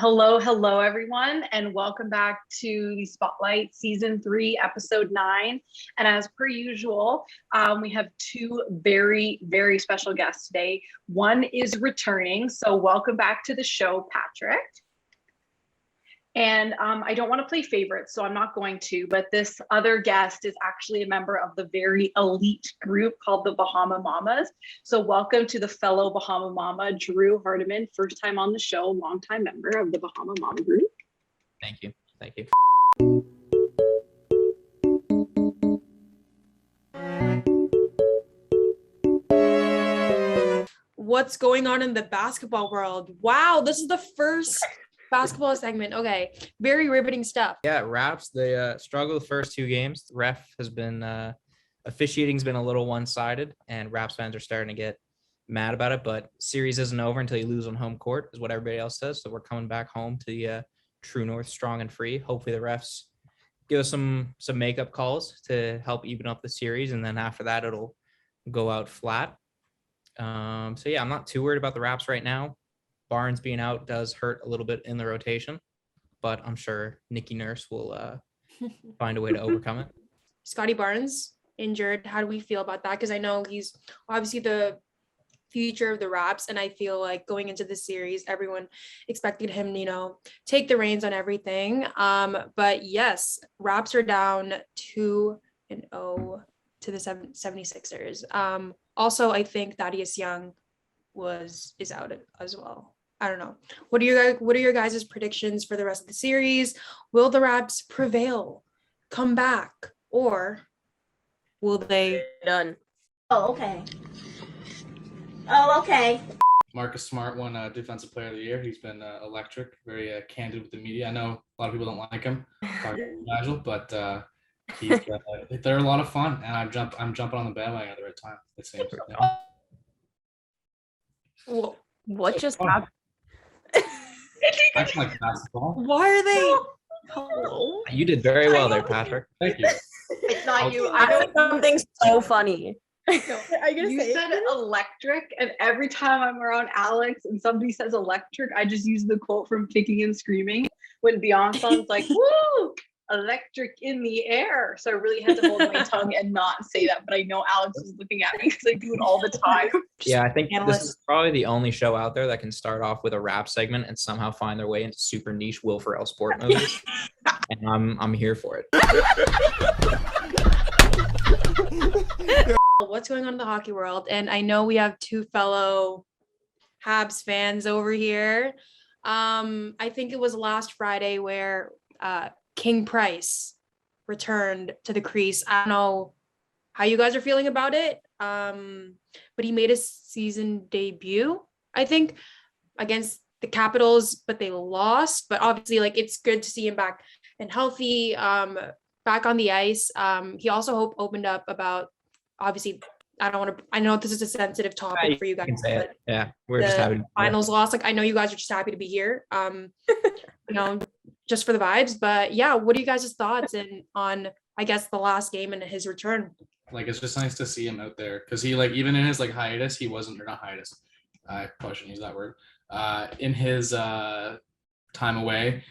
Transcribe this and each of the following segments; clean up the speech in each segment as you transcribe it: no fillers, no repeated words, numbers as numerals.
Hello, everyone, and welcome back to the Spotlight Season 3, Episode 9. And as per usual, we have two very, very special guests today. One is returning, so welcome back to the show, Patrick. And I don't want to play favorites, so I'm not going to, but this other guest is actually a member of the very elite group called the Bahama Mamas. So welcome to the fellow Bahama Mama, Drew Hardiman, first time on the show, longtime member of the Bahama Mama group. Thank you. What's going on in the basketball world? Wow, this is the first basketball segment. Okay, very riveting stuff. Yeah, Raps, they struggled the first two games. The ref has been, officiating's been a little one-sided, and Raps fans are starting to get mad about it, but series isn't over until you lose on home court, is what everybody else says. So we're coming back home to the True North strong and free. Hopefully the refs give us some makeup calls to help even up the series, and then after that, it'll go out flat. So yeah, I'm not too worried about the Raps right now. Barnes being out does hurt a little bit in the rotation, but I'm sure Nikki Nurse will find a way to overcome it. Scotty Barnes injured. How do we feel about that? Because I know he's obviously the future of the Raps, and I feel like going into the series, everyone expected him, take the reins on everything. But yes, Raps are down 2-0 to the 76ers. Also, I think Thaddeus Young is out as well. I don't know. What are your guys' predictions for the rest of the series? Will the Raps prevail, come back, or will they done? Oh, okay. Marcus Smart won Defensive Player of the Year. He's been electric, very candid with the media. I know a lot of people don't like him, casual, but they're a lot of fun, and I'm jumping on the bandwagon at the right time. It seems. Well, what just happened? I like basketball. Why are they? Hello? You did very well there, Patrick. Thank you. It's not you. I know something so funny. You said electric, and every time I'm around Alex and somebody says electric, I just use the quote from Kicking and Screaming when Beyonce's like, "Woo, electric in the air." So I really had to hold my tongue and not say that, but I know Alex is looking at me because I do it all the time. Yeah, I think this is probably the only show out there that can start off with a rap segment and somehow find their way into super niche Will Ferrell sport movies. And I'm here for it. What's going on in the hockey world? And I know we have two fellow Habs fans over here. I think it was last Friday where King Price returned to the crease. I don't know how you guys are feeling about it, but he made a season debut, I think, against the Capitals, but they lost. But obviously, it's good to see him back and healthy, back on the ice. He also opened up about, obviously, I know this is a sensitive topic for you guys, but yeah, we're just happy. Finals loss. I know you guys are just happy to be here. Just for the vibes. But yeah, what are you guys' thoughts on I guess the last game and his return? It's just nice to see him out there because he even in his hiatus, he wasn't, or not hiatus. I probably shouldn't use that word. In his time away,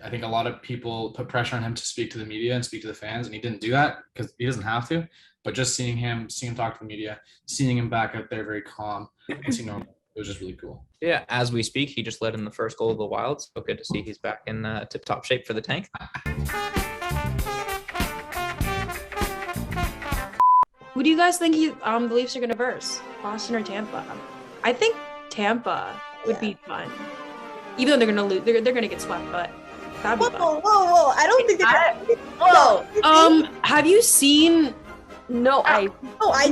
I think a lot of people put pressure on him to speak to the media and speak to the fans, and he didn't do that because he doesn't have to. But just seeing him talk to the media, seeing him back out there very calm, and seeing normal, it was just really cool. Yeah, as we speak, he just led in the first goal of the Wild. So good to see he's back in tip-top shape for the tank. Who do you guys think the Leafs are going to verse? Boston or Tampa? I think Tampa would be fun. Even though they're going to lose, they're going to get swept, but that'd be fun. Whoa. I don't think they're Have you seen... No, I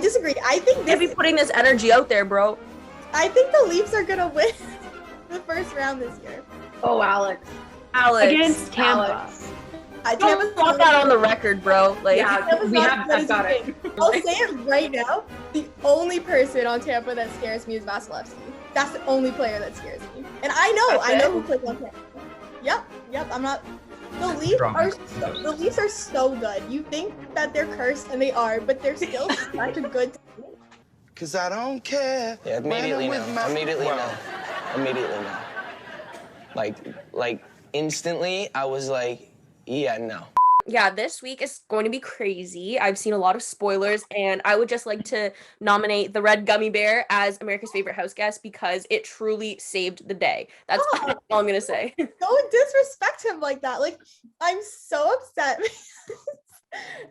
disagree. I think they'd be putting this energy out there, bro. I think the Leafs are gonna win the first round this year. Oh, Alex. Against Tampa. Alex. Don't want that on the record, bro. I've got it. I'll say it right now. The only person on Tampa that scares me is Vasilevsky. That's the only player that scares me. And I know who plays on Tampa. Yep. I'm not. The Leafs are so good. You think that they're cursed, and they are, but they're still such a good team. Cause I don't care. Yeah, immediately now. Like instantly, I was like, yeah, no. Yeah, this week is going to be crazy. I've seen a lot of spoilers, and I would just like to nominate the red gummy bear as America's favorite house guest because it truly saved the day. That's all I'm gonna say. Don't disrespect him like that. Like, I'm so upset.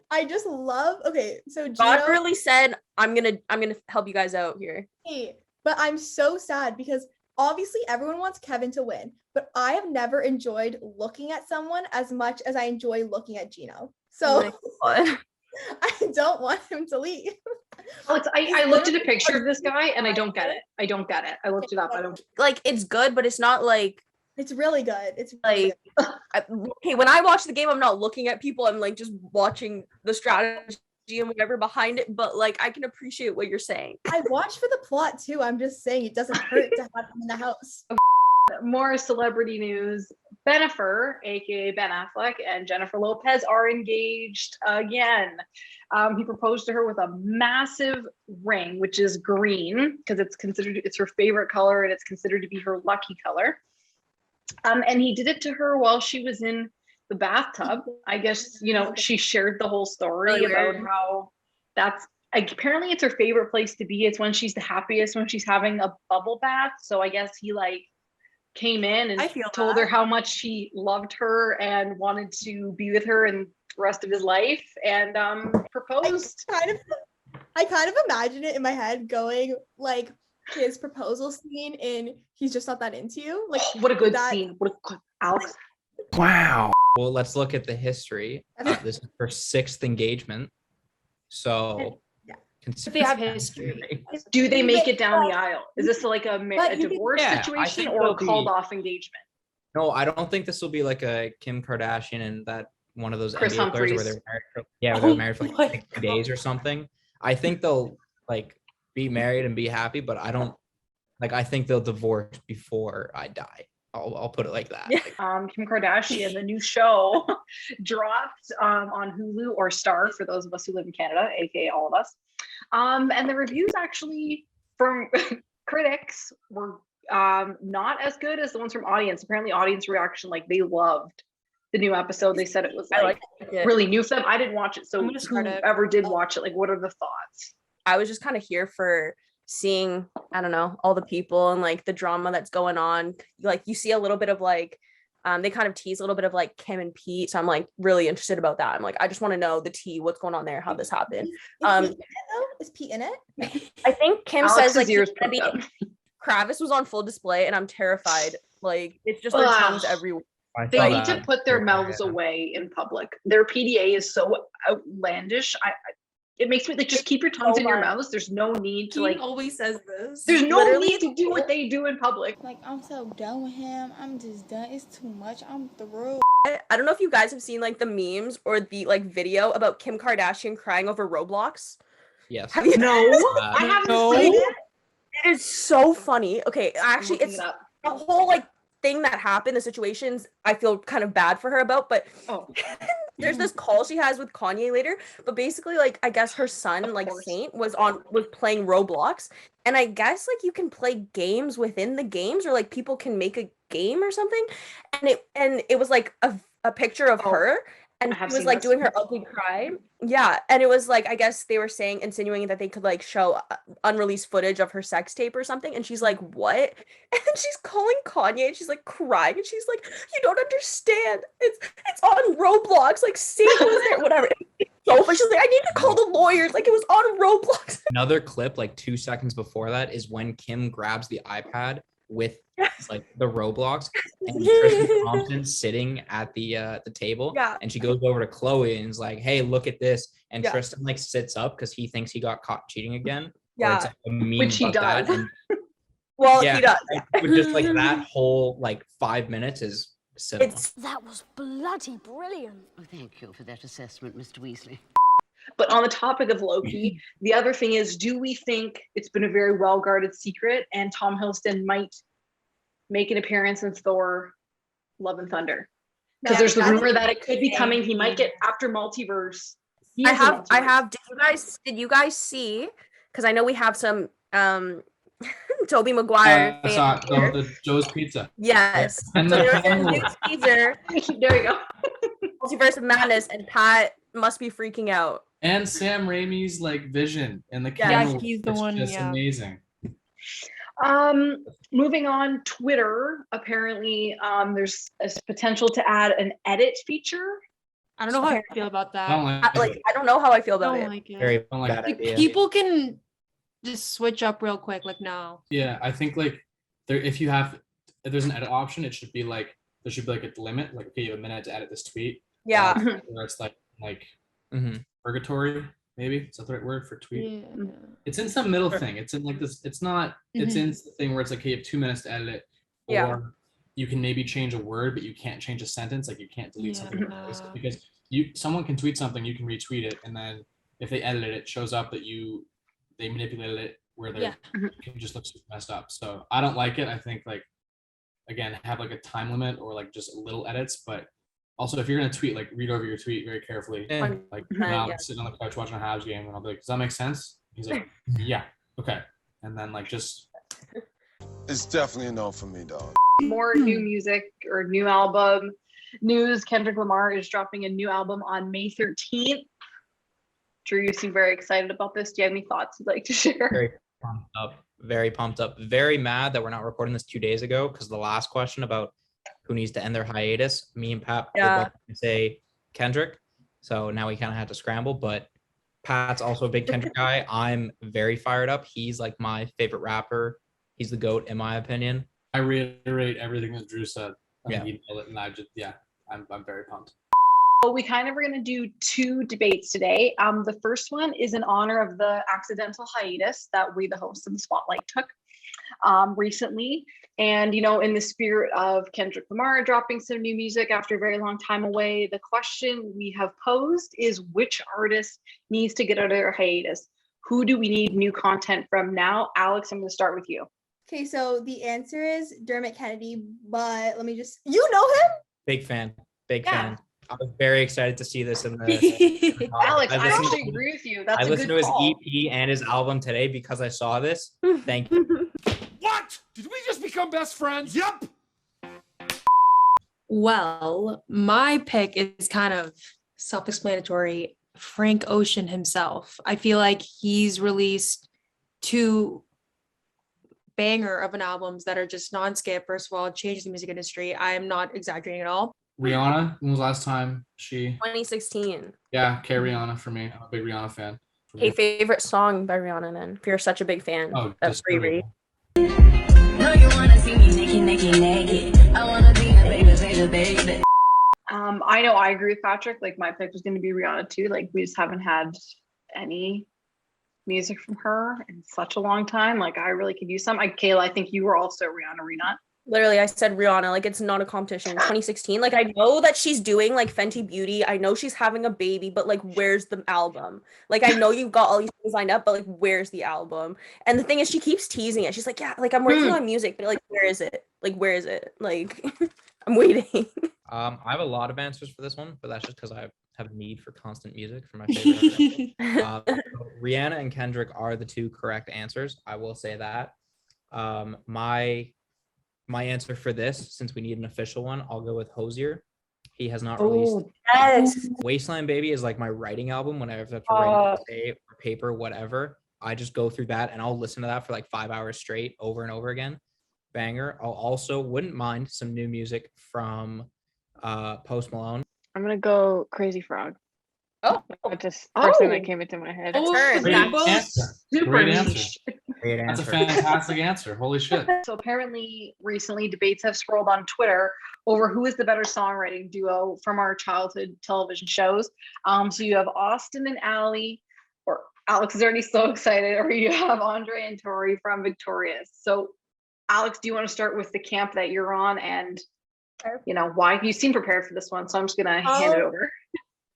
I just love. Okay, so God Gino, really said, I'm gonna help you guys out here. hey, but I'm so sad because obviously everyone wants Kevin to win, but I have never enjoyed looking at someone as much as I enjoy looking at Gino. So I don't want him to leave. Alex, I looked at a picture of this guy and I don't get it. I don't get it. I looked it up. I don't. Like, it's good, but it's not like It's really good. It's really like okay, when I watch the game, I'm not looking at people. I'm like just watching the strategy and whatever behind it. But like, I can appreciate what you're saying. I watch for the plot too. I'm just saying it doesn't hurt to have him in the house. More celebrity news. Bennifer, aka Ben Affleck, and Jennifer Lopez are engaged again. He proposed to her with a massive ring, which is green because it's her favorite color and it's considered to be her lucky color. And he did it to her while she was in the bathtub. I guess, she shared the whole story about how apparently it's her favorite place to be. It's when she's the happiest, when she's having a bubble bath. So I guess he came in and told her how much he loved her and wanted to be with her and the rest of his life and proposed. I kind of imagine it in my head going like his proposal scene in He's Just Not That Into You. Like, what a good scene. What a good Alex. Wow. Well, let's look at the history. This is her 6th engagement. So They have history. Do they make it down the aisle? Is this like a divorce situation or a called off engagement? No, I don't think this will be like a Kim Kardashian and that one of those Chris NBA players where they're married they're married for like 60 days or something. I think they'll be married and be happy, but I think they'll divorce before I die. I'll put it like that. Kim Kardashian, the new show dropped on Hulu or Star for those of us who live in Canada, aka all of us. And the reviews actually from critics were not as good as the ones from audience. Apparently audience reaction, they loved the new episode. They said it was really new for them. I didn't watch it, so whoever did watch it, what are the thoughts? I was just kind of here for seeing, I don't know, all the people and the drama that's going on. You see a little bit of they kind of tease a little bit of Kim and Pete. So I'm really interested about that. I'm I just want to know the tea, what's going on there, how this happened. Is Pete in it? I think Kim Alex says Kravis was on full display and I'm terrified. It's just their tongues everywhere. They need to put their mouths away in public. Their PDA is so outlandish. It makes me just keep your tongues in your mouths. There's no need to He always says this. There's no need to do what they do in public. I'm so done with him. I'm just done. It's too much. I'm through. I don't know if you guys have seen the memes or the video about Kim Kardashian crying over Roblox. Yes. Have you? No, I haven't seen it. It is so funny. Okay, actually, it's a whole thing that happened. The situations I feel kind of bad for her about, but there's this call she has with Kanye later. But basically, I guess her son, Saint, was playing Roblox, and I guess you can play games within the games, or people can make a game or something, and it was a picture of her. And she was doing her ugly cry. Yeah. And it was I guess they were insinuating that they could show unreleased footage of her sex tape or something. And she's what? And she's calling Kanye and she's crying. And she's you don't understand. It's on Roblox. Saint was there, whatever. So funny. She's I need to call the lawyers. It was on Roblox. Another clip 2 seconds before that is when Kim grabs the iPad with the Roblox and Tristan Thompson sitting at the table, and she goes over to Chloe and is hey, look at this, and Tristan sits up because he thinks he got caught cheating again. Yeah, which he does. Well, he does. Just that whole 5 minutes is cinema. That was bloody brilliant. Oh, thank you for that assessment, Mr. Weasley. But on the topic of Loki, the other thing is, do we think it's been a very well-guarded secret and Tom Hiddleston might make an appearance in Thor Love and Thunder? Because there's the rumor that it could be coming. He might get after multiverse. I have did you guys see, because I know we have some Toby Maguire. I saw the Joe's Pizza. Yes. And So the there was a Ken new Lord. teaser, There you go. Multiverse of Madness, and Pat must be freaking out. And Sam Raimi's like vision and the Yeah, camera. he's the it's one, just yeah. amazing. Moving on, Twitter. Apparently, there's a potential to add an edit feature. I don't know how I feel about that. I don't like it. I don't know how I feel I about don't it. like it. Very don't like bad Like, idea. people can just switch up real quick. Like, no. Yeah, I think like if there's an edit option, it should be like there should be like a limit. Like, okay, you have a minute to edit this tweet. Yeah. Where it's like Mhm. purgatory, maybe. Is that the right word for tweet? Yeah. It's in some middle thing. It's in like this. It's not. It's in the thing where it's like, hey, you have 2 minutes to edit it. Or Yeah. you can maybe change a word, but you can't change a sentence. Like you can't delete something Yeah. because someone can tweet something, you can retweet it, and then if they edit it, it shows up that they manipulated it where they can just look super messed up. So I don't like it. I think like again, have like a time limit or like just little edits, but also if you're gonna tweet, like read over your tweet very carefully. Yeah. Like Mhm, now yeah. I'm sitting on the couch watching a Habs game and I'll be like, does that make sense? He's like, yeah, okay. And then like just It's definitely a no for me, dog. More new music or new album news. Kendrick Lamar is dropping a new album on May 13th. Drew, you seem very excited about this. Do you have any thoughts you'd like to share? Very pumped up. Very pumped up. Very mad that we're not recording this 2 days ago because the last question about who needs to end their hiatus, me and Pat would like to say Kendrick. So now we kind of had to scramble, but Pat's also a big Kendrick guy. I'm very fired up. He's like my favorite rapper. He's the GOAT in my opinion. I reiterate everything that Drew said. I Yeah. think he nailed it, and I'm very pumped. Well, we kind of are going to do 2 debates today. The first one is in honor of the accidental hiatus that we, the hosts of the Spotlight, took recently. And, you know, in the spirit of Kendrick Lamar dropping some new music after a very long time away, the question we have posed is which artist needs to get out of their hiatus? Who do we need new content from now? Alex, I'm going to start with you. Okay, so the answer is Dermot Kennedy, but let me just, you know him? Big fan. Big Yeah. fan. I was very excited to see this in the Alex, I listened actually to- agree with you. That's I a listened to good his call. EP and his album today because I saw this. Thank you. What? Did we just become best friends? Yup. Well, my pick is kind of self-explanatory. Frank Ocean himself. I feel like he's released 2 banger of an albums that are just non-skip. First of all, changed the music industry. I am not exaggerating at all. Rihanna, when was the last time she? 2016. Yeah, okay, Rihanna for me. I'm a big Rihanna fan. Hey, favorite song by Rihanna then? If you're such a big fan. Oh, That's Riri. No, you wanna see me naked. I wanna be a baby. I know I agree with Patrick. Like my pick was going to be Rihanna too. Like we just haven't had any music from her in such a long time. Like I really could use some. Kayla, I think you were also Rihanna, were you not? Literally, I said Rihanna. Like, it's not a competition. 2016. Like, I know that she's doing like Fenty Beauty. I know she's having a baby, but like, where's the album? Like, I know you've got all these things lined up, but like, where's the album? And the thing is, she keeps teasing it. She's like, yeah, like I'm working on music, but like, where is it? Like, where is it? Like, I'm waiting. I have a lot of answers for this one, but that's just because I have a need for constant music for my favorite artist. So Rihanna and Kendrick are the 2 correct answers. I will say that. My answer for this, since we need an official one, I'll go with Hosier. He has not released. Yes. Wasteland Baby is like my writing album. Whenever I have to write an essay or paper, whatever, I just go through that and I'll listen to that for like 5 hours straight over and over again. Banger. I'll also wouldn't mind some new music from Post Malone. I'm gonna go Crazy Frog. Oh, That's just first thing that came into my head. Great answer. Super Great niche. answer. Great That's a answer. fantastic answer. Holy shit. So apparently recently debates have swirled on Twitter over who is the better songwriting duo from our childhood television shows. So you have Austin and Allie, or Alex is already so excited, or you have Andre and Tori from Victorious. So Alex, do you want to start with the camp that you're on and you know why? You seem prepared for this one, so I'm just gonna hand it over.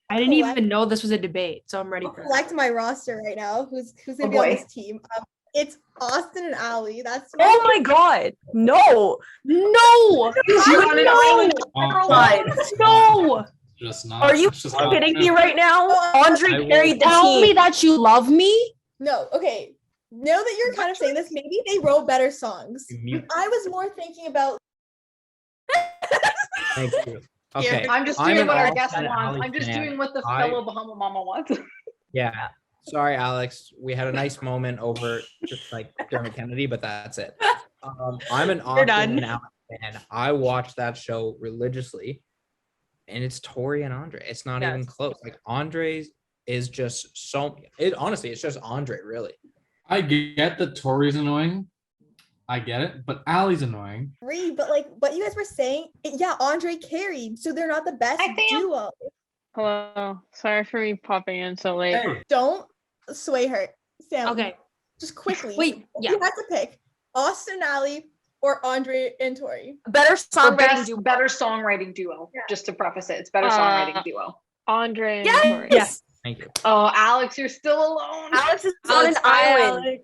I didn't even know this was a debate, so I'm ready I'll for it. collect my roster right now. Who's gonna Oh, be on boy. this team? It's Austin and Allie. That's Oh my god. No. No! No! Just not. Are you it's just not kidding me true. right now? Andre I will- carried the Tell team. me that you love me. No, okay. Now that you're kind of saying this, maybe they wrote better songs. Mute. I was more thinking about. Thank you. Okay. I'm just I'm doing an what our all guest fan wants. Ali I'm just fan. doing what the I- fellow Bahama Mama wants. Yeah. Sorry, Alex. We had a nice moment over just like Dermot Kennedy, but that's it. I'm an Austin done. and Alex fan. I watch that show religiously, and it's Tori and Andre. It's not even close. Like Andre's is just so. Honestly, it's just Andre. Really. I get that Tori's annoying. I get it, but Allie's annoying. But like what you guys were saying, yeah, Andre carried, so they're not the best duo. Hello. Sorry for me popping in so late. Hey. Don't sway her, Sam. Okay. Just quickly. Wait, yeah. You have to pick Austin Alley or Andre and Tori. Better songwriting duo. Better songwriting duo. Just to preface it, it's better songwriting duo. Andre and Yes. Tori. Yes. Thank you. Oh, Alex, you're still alone. Alex is on an island.